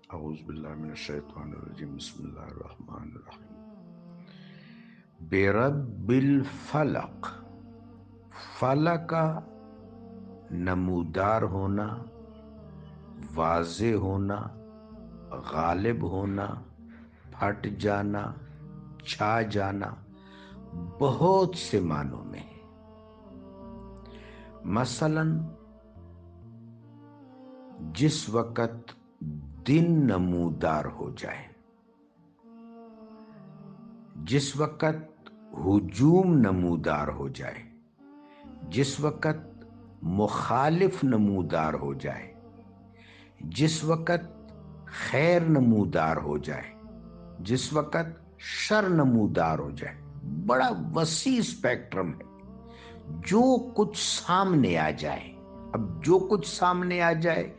اعوذ باللہ من الشیطان الرجیم بسم اللہ الرحمن الرحیم برب الفلق، فلق کا نمودار ہونا، واضح ہونا، غالب ہونا، پھٹ جانا، چھا جانا بہت سے معنوں میں ہے۔ مثلا جس وقت دن نمودار ہو جائے، جس وقت ہجوم نمودار ہو جائے، جس وقت مخالف نمودار ہو جائے، جس وقت خیر نمودار ہو جائے، جس وقت شر نمودار ہو جائے، بڑا وسیع اسپیکٹرم ہے۔ جو کچھ سامنے آ جائے، اب جو کچھ سامنے آ جائے،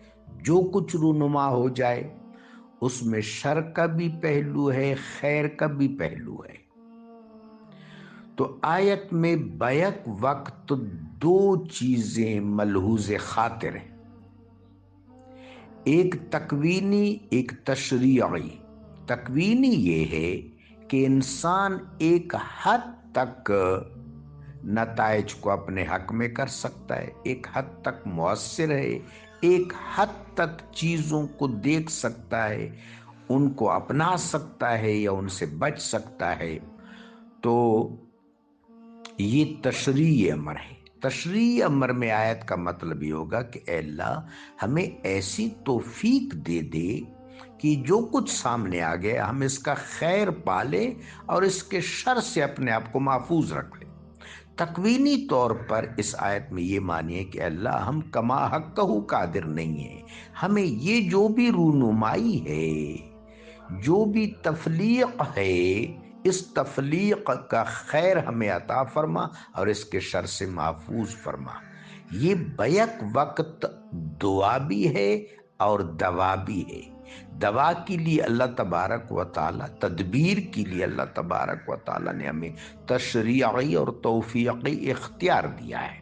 جو کچھ رونما ہو جائے، اس میں شر کا بھی پہلو ہے، خیر کا بھی پہلو ہے۔ تو آیت میں بیک وقت دو چیزیں ملحوظ خاطر ہیں، ایک تکوینی، ایک تشریعی۔ تکوینی یہ ہے کہ انسان ایک حد تک نتائج کو اپنے حق میں کر سکتا ہے، ایک حد تک مؤثر ہے، ایک حد تک چیزوں کو دیکھ سکتا ہے، ان کو اپنا سکتا ہے یا ان سے بچ سکتا ہے۔ تو یہ تشریعی امر ہے۔ تشریعی امر میں آیت کا مطلب یہ ہوگا کہ اے اللہ ہمیں ایسی توفیق دے دے کہ جو کچھ سامنے آ گیا ہم اس کا خیر پالیں اور اس کے شر سے اپنے آپ کو محفوظ رکھ لیں۔ تکوینی طور پر اس آیت میں یہ مانیے کہ اللہ ہم کما حقہ قادر نہیں ہیں، ہمیں یہ جو بھی رونمائی ہے، جو بھی تفلیق ہے، اس تفلیق کا خیر ہمیں عطا فرما اور اس کے شر سے محفوظ فرما۔ یہ بیک وقت دعا بھی ہے اور دوا بھی ہے۔ دوا کے لیے اللہ تبارک و تعالیٰ، تدبیر کے لیے اللہ تبارک و تعالیٰ نے ہمیں تشریعی اور توفیقی اختیار دیا ہے۔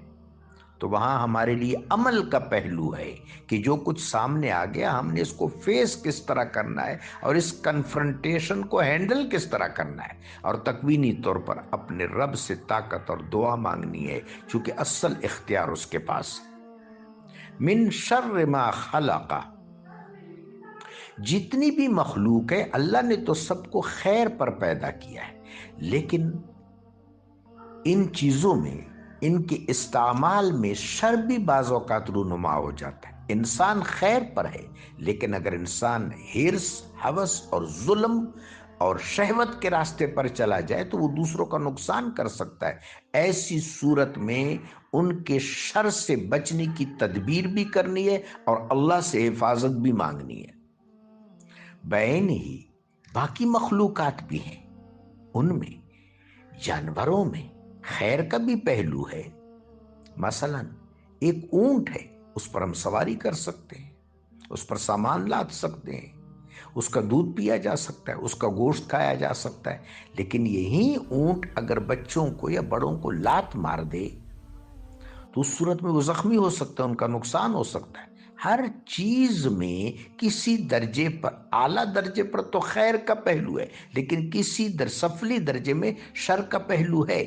تو وہاں ہمارے لیے عمل کا پہلو ہے کہ جو کچھ سامنے آ گیا ہم نے اس کو فیس کس طرح کرنا ہے اور اس کنفرنٹیشن کو ہینڈل کس طرح کرنا ہے، اور تکوینی طور پر اپنے رب سے طاقت اور دعا مانگنی ہے، چونکہ اصل اختیار اس کے پاس ہے۔ من شر ما خلق، جتنی بھی مخلوق ہے اللہ نے تو سب کو خیر پر پیدا کیا ہے، لیکن ان چیزوں میں، ان کے استعمال میں شر بھی بعض اوقات رونما ہو جاتا ہے۔ انسان خیر پر ہے، لیکن اگر انسان ہرس، ہوس اور ظلم اور شہوت کے راستے پر چلا جائے تو وہ دوسروں کا نقصان کر سکتا ہے۔ ایسی صورت میں ان کے شر سے بچنے کی تدبیر بھی کرنی ہے اور اللہ سے حفاظت بھی مانگنی ہے۔ بعین ہی باقی مخلوقات بھی ہیں، ان میں جانوروں میں خیر کا بھی پہلو ہے۔ مثلا ایک اونٹ ہے، اس پر ہم سواری کر سکتے ہیں، اس پر سامان لاد سکتے ہیں، اس کا دودھ پیا جا سکتا ہے، اس کا گوشت کھایا جا سکتا ہے، لیکن یہی اونٹ اگر بچوں کو یا بڑوں کو لات مار دے تو اس صورت میں وہ زخمی ہو سکتا ہے، ان کا نقصان ہو سکتا ہے۔ ہر چیز میں کسی درجے پر، اعلیٰ درجے پر تو خیر کا پہلو ہے، لیکن کسی سفلی درجے میں شر کا پہلو ہے۔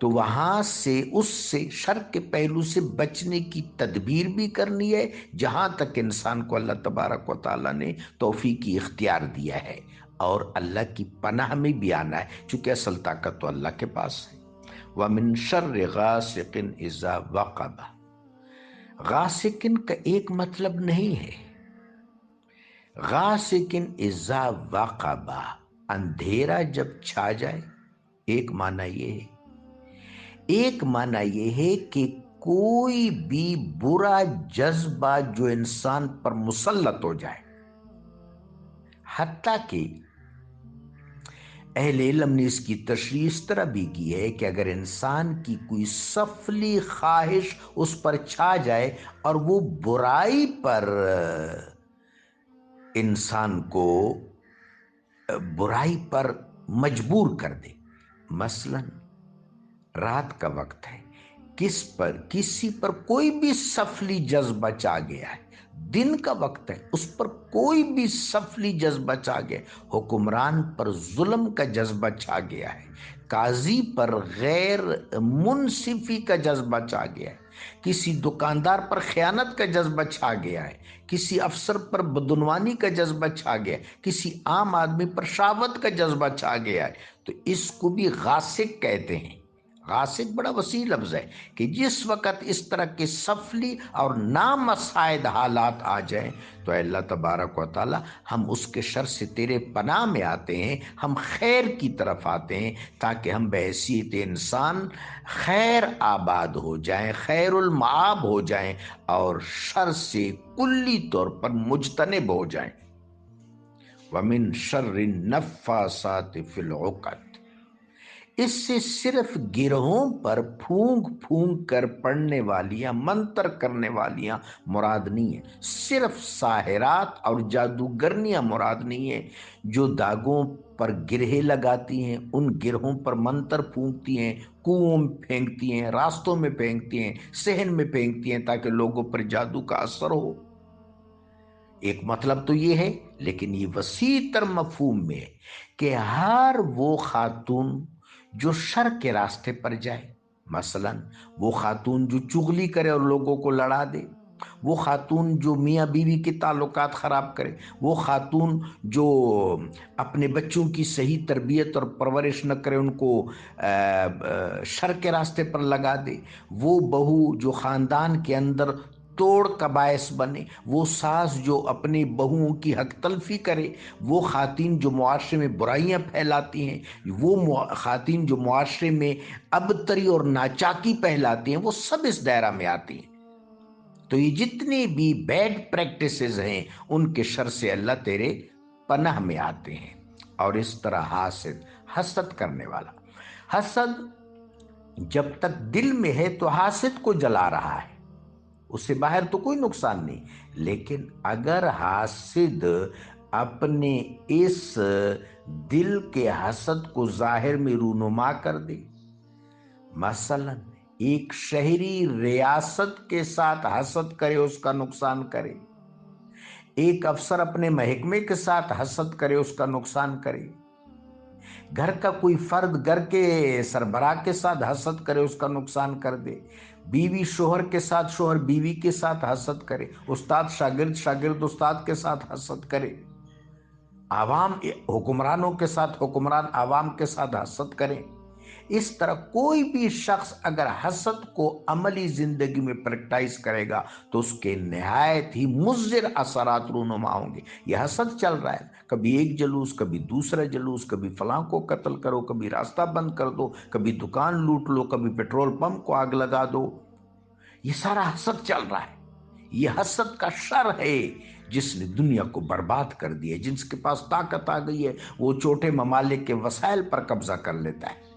تو وہاں سے، اس سے، شر کے پہلو سے بچنے کی تدبیر بھی کرنی ہے، جہاں تک انسان کو اللہ تبارک و تعالیٰ نے توفیقی اختیار دیا ہے، اور اللہ کی پناہ میں بھی آنا ہے، چونکہ اصل طاقت تو اللہ کے پاس ہے۔ وَمِن شَرِّ غَاسِقٍ إِذَا وَقَبَ، غاسقن کا ایک مطلب نہیں ہے، غاسقٍ إِذَا وَقَبَ اندھیرا جب چھا جائے، ایک معنی یہ ہے۔ ایک معنی یہ ہے کہ کوئی بھی برا جذبہ جو انسان پر مسلط ہو جائے، حتیٰ کہ اہل علم نے اس کی تشریح اس طرح بھی کی ہے کہ اگر انسان کی کوئی سفلی خواہش اس پر چھا جائے اور وہ برائی پر انسان کو برائی پر مجبور کر دے، مثلا رات کا وقت ہے، کسی پر کوئی بھی سفلی جذبہ چاہ گیا ہے، دن کا وقت ہے، اس پر کوئی بھی سفلی جذبہ چھا گیا، حکمران پر ظلم کا جذبہ چھا گیا ہے، قاضی پر غیر منصفی کا جذبہ چھا گیا ہے، کسی دکاندار پر خیانت کا جذبہ چھا گیا ہے، کسی افسر پر بدعنوانی کا جذبہ چھا گیا ہے، کسی عام آدمی پر شہوت کا جذبہ چھا گیا ہے، تو اس کو بھی غاسق کہتے ہیں۔ غاسق بڑا وسیع لفظ ہے کہ جس وقت اس طرح کے سفلی اور نامساعد حالات آ جائیں تو اے اللہ تبارک و تعالی ہم اس کے شر سے تیرے پناہ میں آتے ہیں، ہم خیر کی طرف آتے ہیں تاکہ ہم بحیثیت انسان خیر آباد ہو جائیں، خیر المآب ہو جائیں اور شر سے کلی طور پر مجتنب ہو جائیں۔ وَمِن شَرِّ النَّفَّاثَاتِ فِي الْعُقَدِ، اس سے صرف گروہوں پر پھونک پھونک کر پڑنے والیاں، منتر کرنے والیاں مراد نہیں ہیں، صرف ساحرات اور جادوگرنیاں مراد نہیں ہیں جو داغوں پر گرہیں لگاتی ہیں، ان گرہوں پر منتر پھونکتی ہیں، کنووں میں پھینکتی ہیں، راستوں میں پھینکتی ہیں، صحن میں پھینکتی ہیں تاکہ لوگوں پر جادو کا اثر ہو۔ ایک مطلب تو یہ ہے، لیکن یہ وسیع تر مفہوم میں ہے کہ ہر وہ خاتون جو شر کے راستے پر جائے، مثلا وہ خاتون جو چغلی کرے اور لوگوں کو لڑا دے، وہ خاتون جو میاں بیوی کے تعلقات خراب کرے، وہ خاتون جو اپنے بچوں کی صحیح تربیت اور پرورش نہ کرے، ان کو شر کے راستے پر لگا دے، وہ بہو جو خاندان کے اندر توڑ کا باعث بنے، وہ ساس جو اپنی بہوؤں کی حق تلفی کرے، وہ خواتین جو معاشرے میں برائیاں پھیلاتی ہیں، وہ خواتین جو معاشرے میں ابتری اور ناچاکی پھیلاتی ہیں، وہ سب اس دائرہ میں آتی ہیں۔ تو یہ جتنی بھی بیڈ پریکٹسز ہیں ان کے شر سے اللہ تیرے پناہ میں آتے ہیں۔ اور اس طرح حسد کرنے والا، حسد جب تک دل میں ہے تو حاسد کو جلا رہا ہے، اس سے باہر تو کوئی نقصان نہیں، لیکن اگر حاسد اپنے اس دل کے حسد کو ظاہر میں رونما کر دے، مثلا ایک شہری ریاست کے ساتھ حسد کرے، اس کا نقصان کرے، ایک افسر اپنے محکمے کے ساتھ حسد کرے، اس کا نقصان کرے، گھر کا کوئی فرد گھر کے سربراہ کے ساتھ حسد کرے، اس کا نقصان کر دے، بیوی شوہر کے ساتھ، شوہر بیوی کے ساتھ حسد کرے، استاد شاگرد، شاگرد استاد کے ساتھ حسد کرے، عوام حکمرانوں کے ساتھ، حکمران عوام کے ساتھ حسد کریں، اس طرح کوئی بھی شخص اگر حسد کو عملی زندگی میں پریکٹائز کرے گا تو اس کے نہایت ہی مضر اثرات رونما ہوں گے۔ یہ حسد چل رہا ہے، کبھی ایک جلوس، کبھی دوسرا جلوس، کبھی فلاں کو قتل کرو، کبھی راستہ بند کر دو، کبھی دکان لوٹ لو، کبھی پیٹرول پمپ کو آگ لگا دو، یہ سارا حسد چل رہا ہے۔ یہ حسد کا شر ہے جس نے دنیا کو برباد کر دیا، جس کے پاس طاقت آ گئی ہے وہ چھوٹے ممالک کے وسائل پر قبضہ کر لیتا ہے،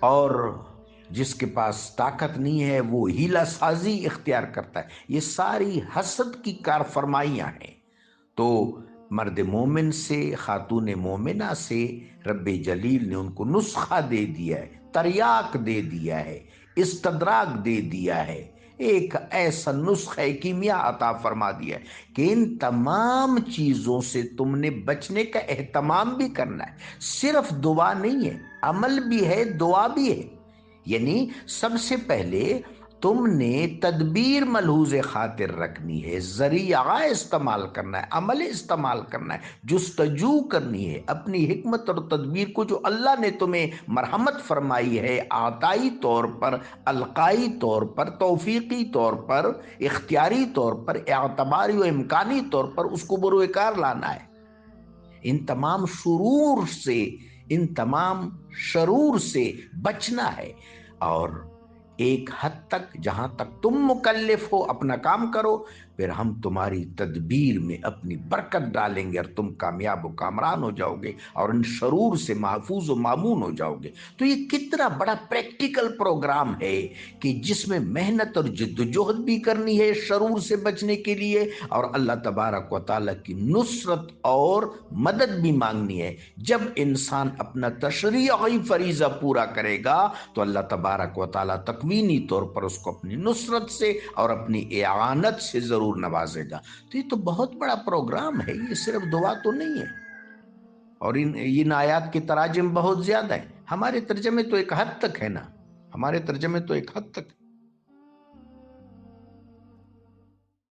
اور جس کے پاس طاقت نہیں ہے وہ ہیلہ سازی اختیار کرتا ہے۔ یہ ساری حسد کی کارفرمائیاں ہیں۔ تو مرد مومن سے، خاتون مومنہ سے رب جلیل نے ان کو نسخہ دے دیا ہے، تریاق دے دیا ہے، استدراک دے دیا ہے، ایک ایسا نسخہ کیمیا عطا فرما دیا ہے کہ ان تمام چیزوں سے تم نے بچنے کا اہتمام بھی کرنا ہے۔ صرف دعا نہیں ہے، عمل بھی ہے، دعا بھی ہے۔ یعنی سب سے پہلے تم نے تدبیر ملحوظ خاطر رکھنی ہے، ذریعہ استعمال کرنا ہے، عمل استعمال کرنا ہے، جستجو کرنی ہے، اپنی حکمت اور تدبیر کو جو اللہ نے تمہیں مرحمت فرمائی ہے، عطائی طور پر، القائی طور پر، توفیقی طور پر، اختیاری طور پر، اعتباری و امکانی طور پر اس کو بروئے کار لانا ہے۔ ان تمام شرور سے، ان تمام شرور سے بچنا ہے، اور ایک حد تک جہاں تک تم مکلف ہو اپنا کام کرو، پھر ہم تمہاری تدبیر میں اپنی برکت ڈالیں گے اور تم کامیاب و کامران ہو جاؤ گے اور ان شرور سے محفوظ و مامون ہو جاؤ گے۔ تو یہ کتنا بڑا پریکٹیکل پروگرام ہے کہ جس میں محنت اور جد و جہد بھی کرنی ہے شرور سے بچنے کے لیے، اور اللہ تبارک و تعالیٰ کی نصرت اور مدد بھی مانگنی ہے۔ جب انسان اپنا تشریعی فریضہ پورا کرے گا تو اللہ تبارک و تعالیٰ تکوینی طور پر اس کو اپنی نصرت سے اور اپنی اعانت سے ضرور نوازے گا۔ تو یہ تو بہت بڑا پروگرام ہے، یہ صرف دعا تو نہیں ہے۔ اور ان آیات کے تراجم بہت زیادہ ہیں، ہمارے ترجمے تو ایک حد تک ہے نا، ہمارے ترجمے تو ایک حد تک